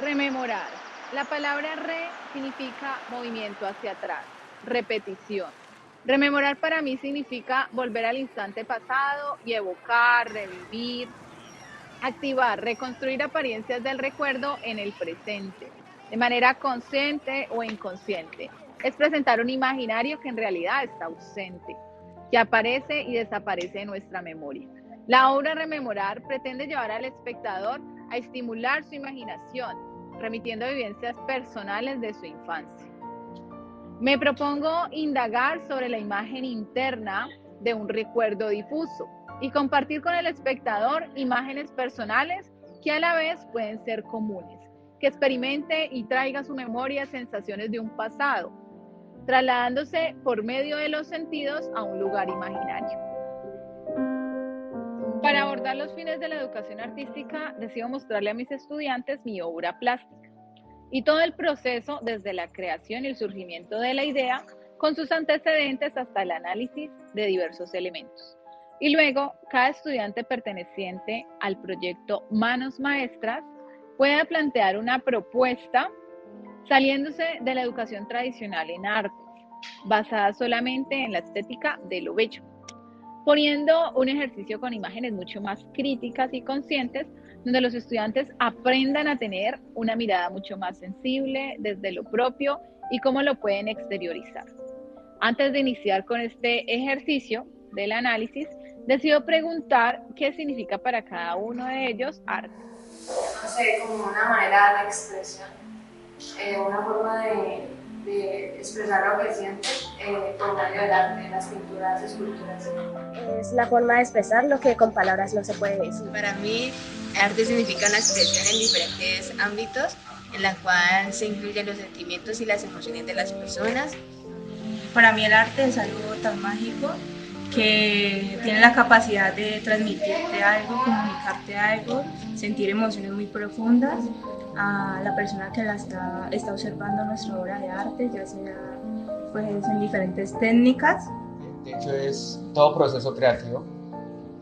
Rememorar. La palabra re significa movimiento hacia atrás, repetición. Rememorar para mí significa volver al instante pasado y evocar, revivir, activar, reconstruir apariencias del recuerdo en el presente, de manera consciente o inconsciente. Es presentar un imaginario que en realidad está ausente, que aparece y desaparece de nuestra memoria. La obra Rememorar pretende llevar al espectador a estimular su imaginación, remitiendo a vivencias personales de su infancia. Me propongo indagar sobre la imagen interna de un recuerdo difuso y compartir con el espectador imágenes personales que a la vez pueden ser comunes, que experimente y traiga a su memoria sensaciones de un pasado, trasladándose por medio de los sentidos a un lugar imaginario. Para abordar los fines de la educación artística, decido mostrarle a mis estudiantes mi obra plástica y todo el proceso desde la creación y el surgimiento de la idea, con sus antecedentes hasta el análisis de diversos elementos. Y luego, cada estudiante perteneciente al proyecto Manos Maestras puede plantear una propuesta saliéndose de la educación tradicional en artes, basada solamente en la estética de lo bello, poniendo un ejercicio con imágenes mucho más críticas y conscientes, donde los estudiantes aprendan a tener una mirada mucho más sensible desde lo propio y cómo lo pueden exteriorizar. Antes de iniciar con este ejercicio del análisis, decido preguntar qué significa para cada uno de ellos arte. No sé, como una manera de expresión, una forma de expresar lo que sientes por medio del arte, las pinturas, esculturas. Es la forma de expresar lo que con palabras no se puede decir. Para mí, arte significa una expresión en diferentes ámbitos en la cual se incluyen los sentimientos y las emociones de las personas. Para mí el arte es algo tan mágico que tiene la capacidad de transmitirte algo, comunicarte algo, sentir emociones muy profundas a la persona que está observando nuestra obra de arte, ya sea pues, en diferentes técnicas. De hecho, es todo proceso creativo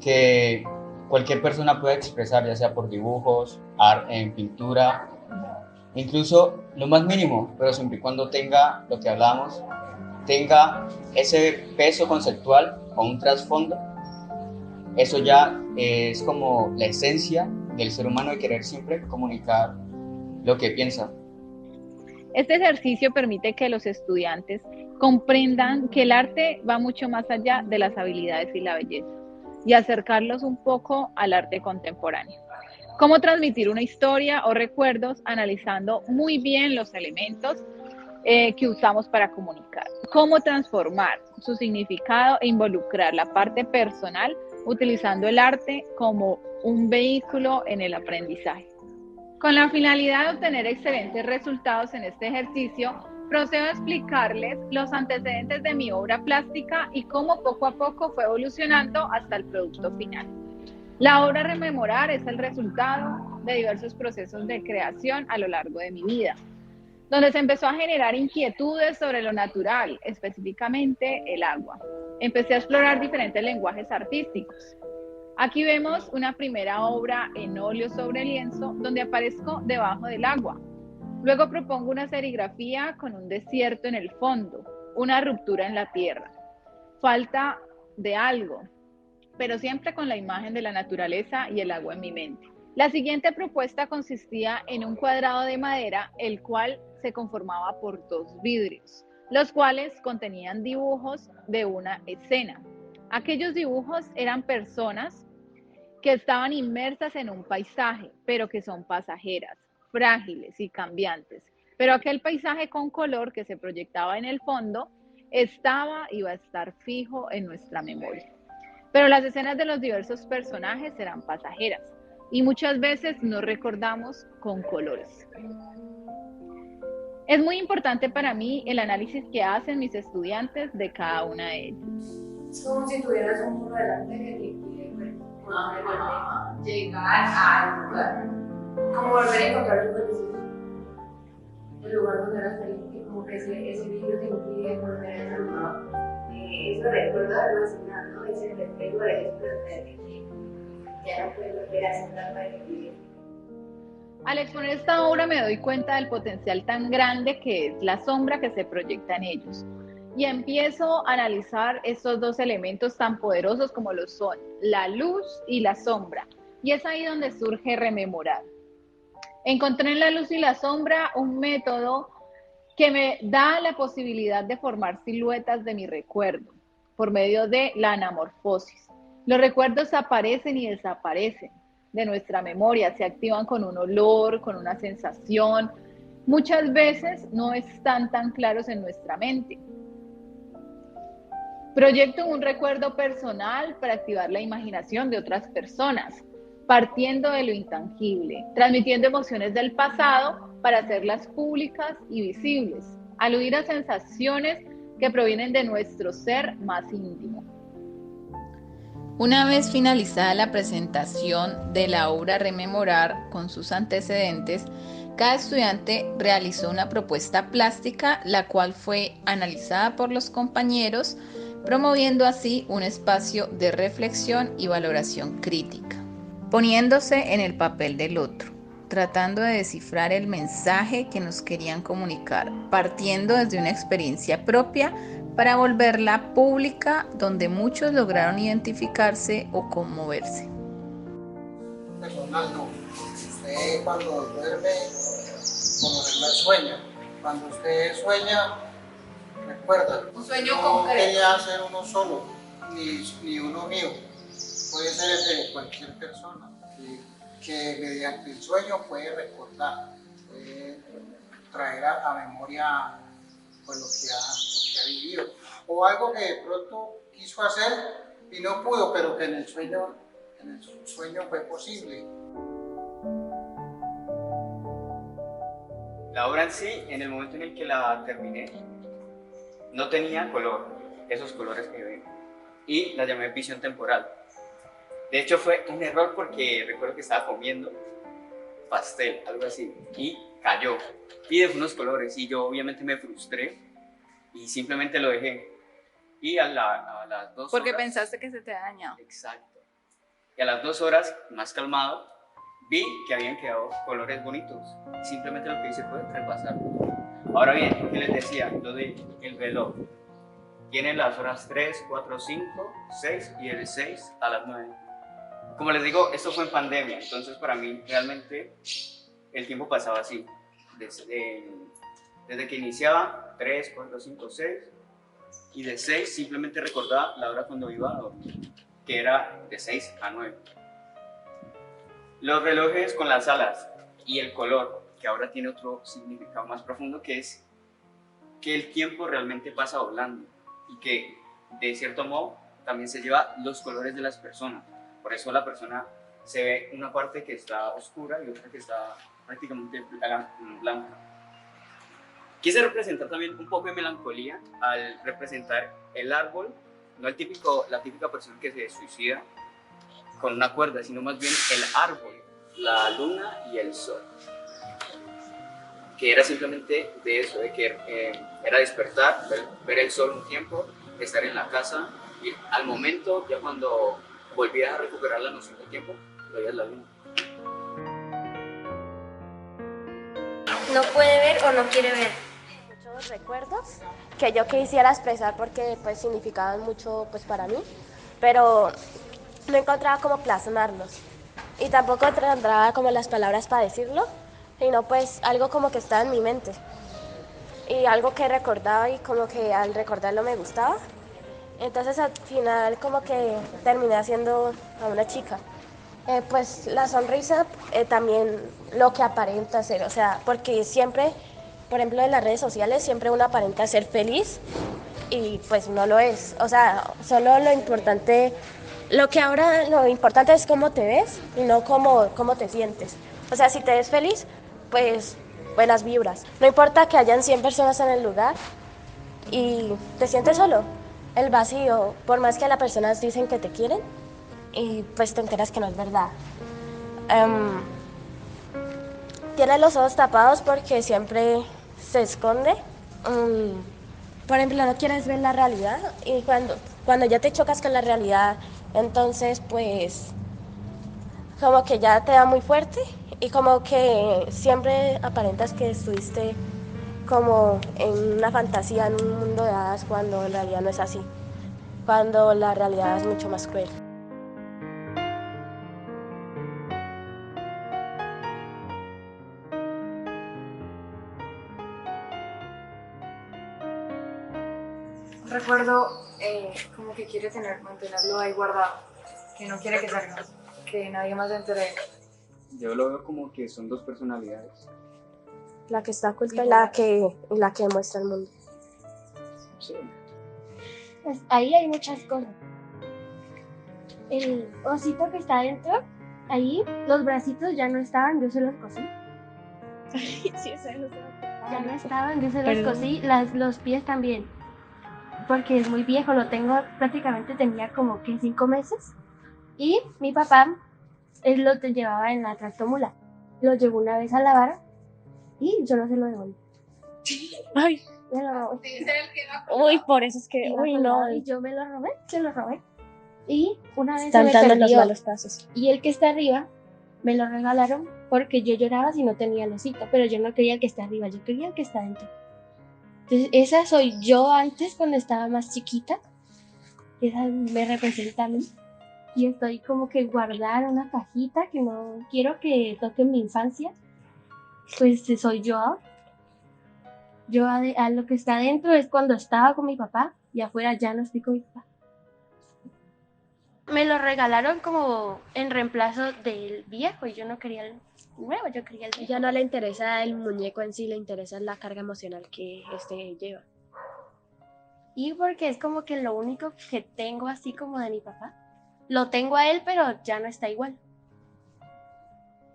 que cualquier persona puede expresar, ya sea por dibujos, en pintura, incluso lo más mínimo, pero siempre y cuando tenga lo que hablamos, tenga ese peso conceptual o un trasfondo. Eso ya es como la esencia del ser humano de querer siempre comunicar lo que piensa. Este ejercicio permite que los estudiantes comprendan que el arte va mucho más allá de las habilidades y la belleza y acercarlos un poco al arte contemporáneo. Cómo transmitir una historia o recuerdos analizando muy bien los elementos que usamos para comunicar. Cómo transformar su significado e involucrar la parte personal utilizando el arte como un vehículo en el aprendizaje. Con la finalidad de obtener excelentes resultados en este ejercicio, procedo a explicarles los antecedentes de mi obra plástica y cómo poco a poco fue evolucionando hasta el producto final. La obra Rememorar es el resultado de diversos procesos de creación a lo largo de mi vida, donde se empezó a generar inquietudes sobre lo natural, específicamente el agua. Empecé a explorar diferentes lenguajes artísticos. Aquí vemos una primera obra en óleo sobre lienzo donde aparezco debajo del agua. Luego propongo una serigrafía con un desierto en el fondo, una ruptura en la tierra. Falta de algo, pero siempre con la imagen de la naturaleza y el agua en mi mente. La siguiente propuesta consistía en un cuadrado de madera, el cual se conformaba por dos vidrios, los cuales contenían dibujos de una escena. Aquellos dibujos eran personas que estaban inmersas en un paisaje, pero que son pasajeras, frágiles y cambiantes. Pero aquel paisaje con color que se proyectaba en el fondo iba a estar fijo en nuestra memoria. Pero las escenas de los diversos personajes eran pasajeras y muchas veces no recordamos con colores. Es muy importante para mí el análisis que hacen mis estudiantes de cada una de ellas. Es como si tuvieras un muro delante que te impide llegar al lugar. Como volver a encontrar tu felicidad. El lugar donde eras feliz, y como que ese vidrio te impide volver a ese lugar. Eso recuerda algo así, ¿no? Ese reflejo de eso, pero que ya no puedes volver a sentar para vivir. Al exponer esta obra me doy cuenta del potencial tan grande que es la sombra que se proyecta en ellos. Y empiezo a analizar estos dos elementos tan poderosos como lo son la luz y la sombra. Y es ahí donde surge rememorar. Encontré en la luz y la sombra un método que me da la posibilidad de formar siluetas de mi recuerdo por medio de la anamorfosis. Los recuerdos aparecen y desaparecen de nuestra memoria, se activan con un olor, con una sensación. Muchas veces no están tan claros en nuestra mente. Proyecto un recuerdo personal para activar la imaginación de otras personas, partiendo de lo intangible, transmitiendo emociones del pasado para hacerlas públicas y visibles, aludir a sensaciones que provienen de nuestro ser más íntimo. Una vez finalizada la presentación de la obra Rememorar con sus antecedentes, cada estudiante realizó una propuesta plástica, la cual fue analizada por los compañeros, promoviendo así un espacio de reflexión y valoración crítica, poniéndose en el papel del otro, tratando de descifrar el mensaje que nos querían comunicar, partiendo desde una experiencia propia para volverla pública, donde muchos lograron identificarse o conmoverse. Personal no. Usted cuando duerme, por lo general sueña. Cuando usted sueña, recuerda. Un sueño no concreto. Quería ser uno solo, ni uno mío. Puede ser el de cualquier persona que mediante el sueño puede recordar, puede traer a memoria pues, lo que ha vivido. O algo que de pronto quiso hacer y no pudo, pero que en el sueño fue posible. La obra en sí, en el momento en el que la terminé, no tenía color, esos colores que ven, y la llamé visión temporal. De hecho fue un error porque recuerdo que estaba comiendo pastel, algo así, y cayó, y dejó unos colores, y yo obviamente me frustré y simplemente lo dejé. Y a las 2 horas... Porque pensaste que se te había dañado. Exacto. Y a las 2 horas, más calmado, vi que habían quedado colores bonitos. Simplemente lo que hice fue repasarlo. Ahora bien, lo que les decía, lo del reloj. Tiene las horas 3, 4, 5, 6 y el 6 a las 9. Como les digo, esto fue en pandemia, entonces para mí realmente el tiempo pasaba así. Desde que iniciaba, 3, 4, 5, 6, y de 6 simplemente recordaba la hora cuando iba a dormir, que era de 6 a 9. Los relojes con las alas y el color, que ahora tiene otro significado más profundo, que es que el tiempo realmente pasa volando y que de cierto modo también se lleva los colores de las personas. Por eso la persona se ve una parte que está oscura y otra que está prácticamente blanca. Quise representar también un poco de melancolía al representar el árbol, no la típica persona que se suicida con una cuerda, sino más bien el árbol, la luna y el sol. Que era simplemente de eso, de que era despertar, ver el sol un tiempo, estar en la casa y al momento, ya cuando volvías a recuperar la noción del tiempo, veías la luna. No puede ver o no quiere ver. Muchos recuerdos que yo quisiera expresar porque pues significaban mucho pues para mí, pero no encontraba cómo plasmarlos y tampoco encontraba como las palabras para decirlo, sino pues algo como que estaba en mi mente y algo que recordaba y como que al recordarlo me gustaba. Entonces al final como que terminé haciendo a una chica. Pues la sonrisa también lo que aparenta ser, o sea, porque siempre, por ejemplo en las redes sociales, siempre uno aparenta ser feliz y pues no lo es. O sea, solo lo importante es cómo te ves y no cómo te sientes. O sea, si te ves feliz, pues buenas vibras. No importa que hayan 100 personas en el lugar y te sientes solo. El vacío, por más que las personas dicen que te quieren, y pues te enteras que no es verdad. Tienes los ojos tapados porque siempre se esconde. Por ejemplo, no quieres ver la realidad y cuando ya te chocas con la realidad, entonces pues como que ya te da muy fuerte y como que siempre aparentas que estuviste como en una fantasía, en un mundo de hadas, cuando en realidad no es así, cuando la realidad es mucho más cruel. Un recuerdo como que quiere mantenerlo ahí guardado, que no quiere que salga, que nadie más se entere. Yo lo veo como que son dos personalidades. La que está oculta y la que muestra el mundo. Sí. Pues ahí hay muchas cosas. El osito que está adentro, ahí los bracitos ya no estaban, yo se los cosí. Sí, eso no sé. Ya no estaban, yo se los cosí, los pies también. Porque es muy viejo, lo tengo, prácticamente tenía como que 5 meses. Y mi papá, él lo llevaba en la tractomula. Lo llevó una vez a lavar y yo no se lo devolví. Ay, Me lo robé. uy, por eso es que, Iba uy, colgado no. y yo me lo robé, se lo robé. Y una vez se Están me dando los perdió. malos pasos. Y el que está arriba me lo regalaron porque yo lloraba si no tenía el osito, pero yo no quería el que está arriba, yo quería el que está adentro. Entonces esa soy yo antes cuando estaba más chiquita, esa me representa a mí. Y estoy como que guardar una cajita que no quiero que toque mi infancia, pues soy yo ahora. Yo a lo que está adentro es cuando estaba con mi papá y afuera ya no estoy con mi papá. Me lo regalaron como en reemplazo del viejo y yo no quería el nuevo, yo quería el viejo. Ya no le interesa el muñeco en sí, le interesa la carga emocional que este lleva. Y porque es como que lo único que tengo así como de mi papá. Lo tengo a él, pero ya no está igual.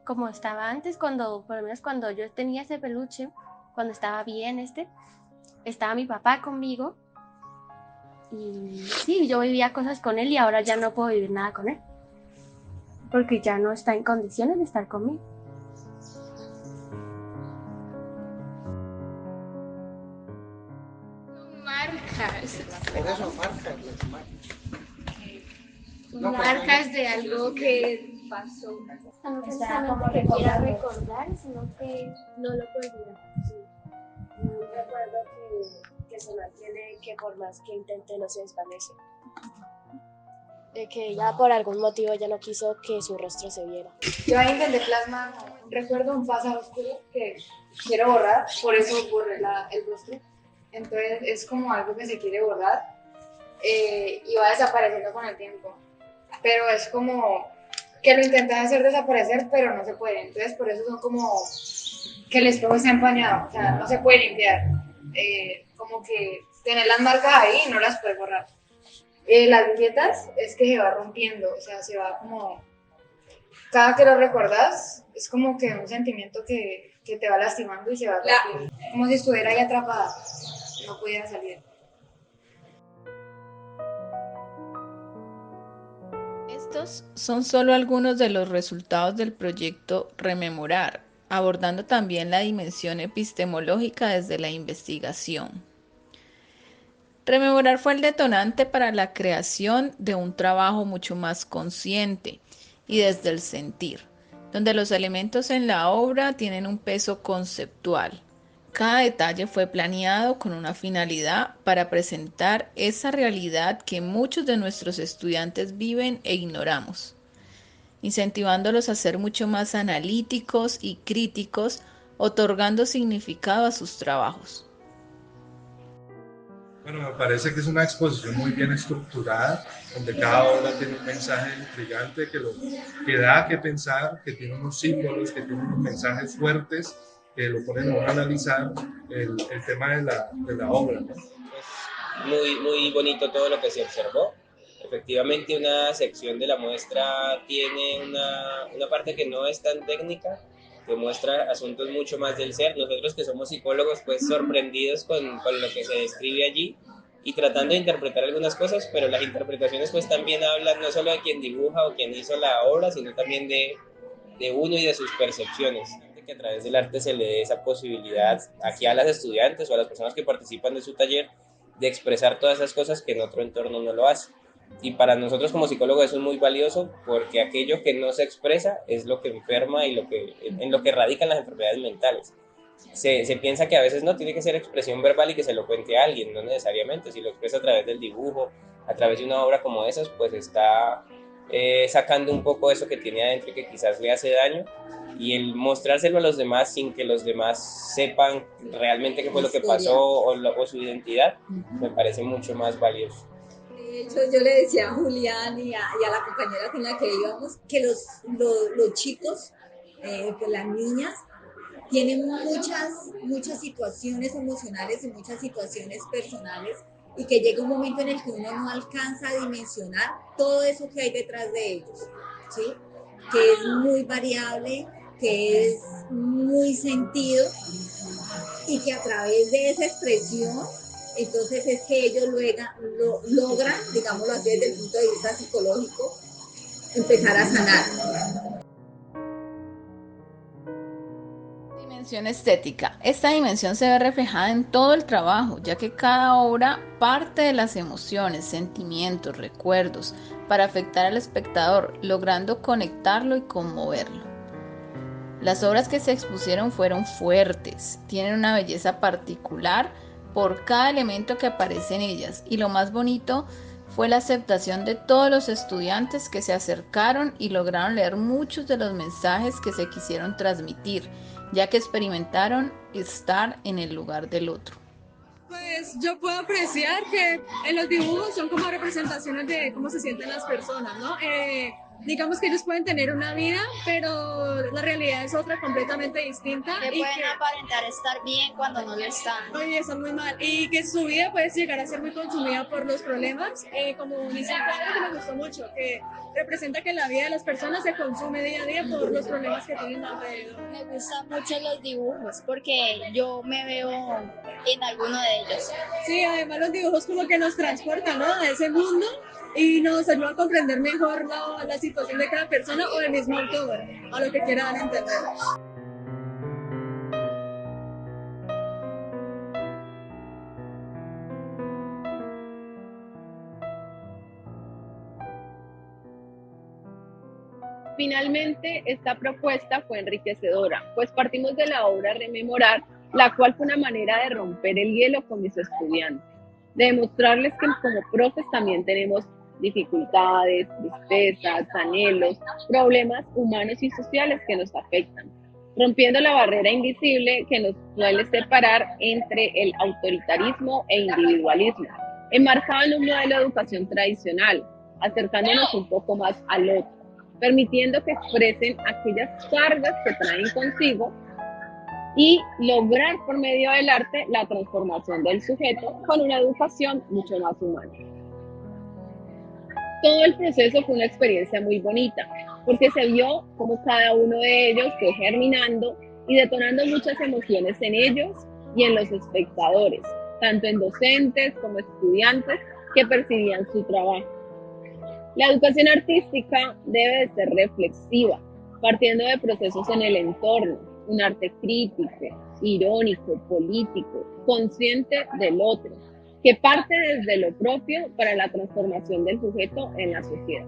Como estaba antes, por lo menos cuando yo tenía ese peluche, cuando estaba bien estaba mi papá conmigo. Y sí, yo vivía cosas con él y ahora ya no puedo vivir nada con él. Porque ya no está en condiciones de estar conmigo. Marcas. Por eso marcas las imágenes. No, pues, Marcas de algo que pasó. No como precisamente que quiera recordando. recordar, sino que no lo puedo olvidar. Un recuerdo que se mantiene, que por más que intente no se desvanece. De que ya por algún motivo ya no quiso que su rostro se viera. Yo ahí intenté plasmar un recuerdo, un pasado oscuro que quiero borrar, por eso borré el rostro. Entonces es como algo que se quiere borrar y va desapareciendo con el tiempo. Pero es como que lo intentas hacer desaparecer, pero no se puede. Entonces por eso son como que el espejo está empañado, o sea, no se puede limpiar. Como que tener las marcas ahí y no las puedes borrar. Las grietas es que se va rompiendo, o sea, se va como... Cada que lo recordás, es como que un sentimiento que te va lastimando y se va rompiendo. Como si estuviera ahí atrapada, no pudiera salir. Estos son solo algunos de los resultados del proyecto Rememorar, abordando también la dimensión epistemológica desde la investigación. Rememorar fue el detonante para la creación de un trabajo mucho más consciente y desde el sentir, donde los elementos en la obra tienen un peso conceptual. Cada detalle fue planeado con una finalidad para presentar esa realidad que muchos de nuestros estudiantes viven e ignoramos, incentivándolos a ser mucho más analíticos y críticos, otorgando significado a sus trabajos. Bueno, me parece que es una exposición muy bien estructurada, donde cada obra tiene un mensaje intrigante que da que pensar, que tiene unos símbolos, que tiene unos mensajes fuertes, que lo ponen a uno a analizar el tema de la obra, ¿no? Muy, muy bonito todo lo que se observó. Efectivamente, una sección de la muestra tiene una parte que no es tan técnica, que muestra asuntos mucho más del ser. Nosotros que somos psicólogos, pues sorprendidos con lo que se describe allí y tratando de interpretar algunas cosas, pero las interpretaciones pues también hablan no solo de quien dibuja o quien hizo la obra, sino también de uno y de sus percepciones. Que a través del arte se le dé esa posibilidad aquí a las estudiantes o a las personas que participan de su taller de expresar todas esas cosas que en otro entorno no lo hacen. Y para nosotros como psicólogos eso es muy valioso porque aquello que no se expresa es lo que enferma y en lo que radican las enfermedades mentales. Se piensa que a veces no tiene que ser expresión verbal y que se lo cuente a alguien, no necesariamente. Si lo expresa a través del dibujo, a través de una obra como esas, pues está sacando un poco eso que tiene adentro y que quizás le hace daño. Y el mostrárselo a los demás sin que los demás sepan realmente qué fue lo que pasó o su identidad, me parece mucho más valioso. De hecho, yo le decía a Julián y a la compañera con la que íbamos que los chicos, pues las niñas, tienen muchas situaciones emocionales y muchas situaciones personales y que llega un momento en el que uno no alcanza a dimensionar todo eso que hay detrás de ellos, ¿sí? Que es muy variable, que es muy sentido y que a través de esa expresión entonces es que ellos logran, digámoslo así desde el punto de vista psicológico, empezar a sanar. Dimensión estética. Esta dimensión se ve reflejada en todo el trabajo, ya que cada obra parte de las emociones, sentimientos, recuerdos, para afectar al espectador, logrando conectarlo y conmoverlo. Las obras que se expusieron fueron fuertes, tienen una belleza particular por cada elemento que aparece en ellas, y lo más bonito fue la aceptación de todos los estudiantes que se acercaron y lograron leer muchos de los mensajes que se quisieron transmitir, ya que experimentaron estar en el lugar del otro. Pues yo puedo apreciar que en los dibujos son como representaciones de cómo se sienten las personas, ¿no? Digamos que ellos pueden tener una vida, pero la realidad es otra completamente distinta. Que pueden aparentar estar bien cuando no lo están. Oye, están muy mal. Y que su vida puede llegar a ser muy consumida por los problemas. Como un ejemplo que me gustó mucho, que representa que la vida de las personas se consume día a día por los problemas que tienen alrededor. Me gustan mucho los dibujos porque yo me veo en alguno de ellos. Sí, además los dibujos como que nos transportan, ¿no?, a ese mundo y nos ayuda a comprender mejor la situación de cada persona o del mismo autor, a lo que quiera dar a entender. Finalmente, esta propuesta fue enriquecedora, pues partimos de la obra Rememorar, la cual fue una manera de romper el hielo con mis estudiantes, de demostrarles que como profes también tenemos dificultades, tristezas, anhelos, problemas humanos y sociales que nos afectan, rompiendo la barrera invisible que nos suele separar entre el autoritarismo e individualismo, enmarcado en un modelo de educación tradicional, acercándonos un poco más al otro, permitiendo que expresen aquellas cargas que traen consigo y lograr por medio del arte la transformación del sujeto con una educación mucho más humana. Todo el proceso fue una experiencia muy bonita, porque se vio cómo cada uno de ellos fue germinando y detonando muchas emociones en ellos y en los espectadores, tanto en docentes como estudiantes que percibían su trabajo. La educación artística debe de ser reflexiva, partiendo de procesos en el entorno, un arte crítico, irónico, político, consciente del otro, que parte desde lo propio para la transformación del sujeto en la sociedad.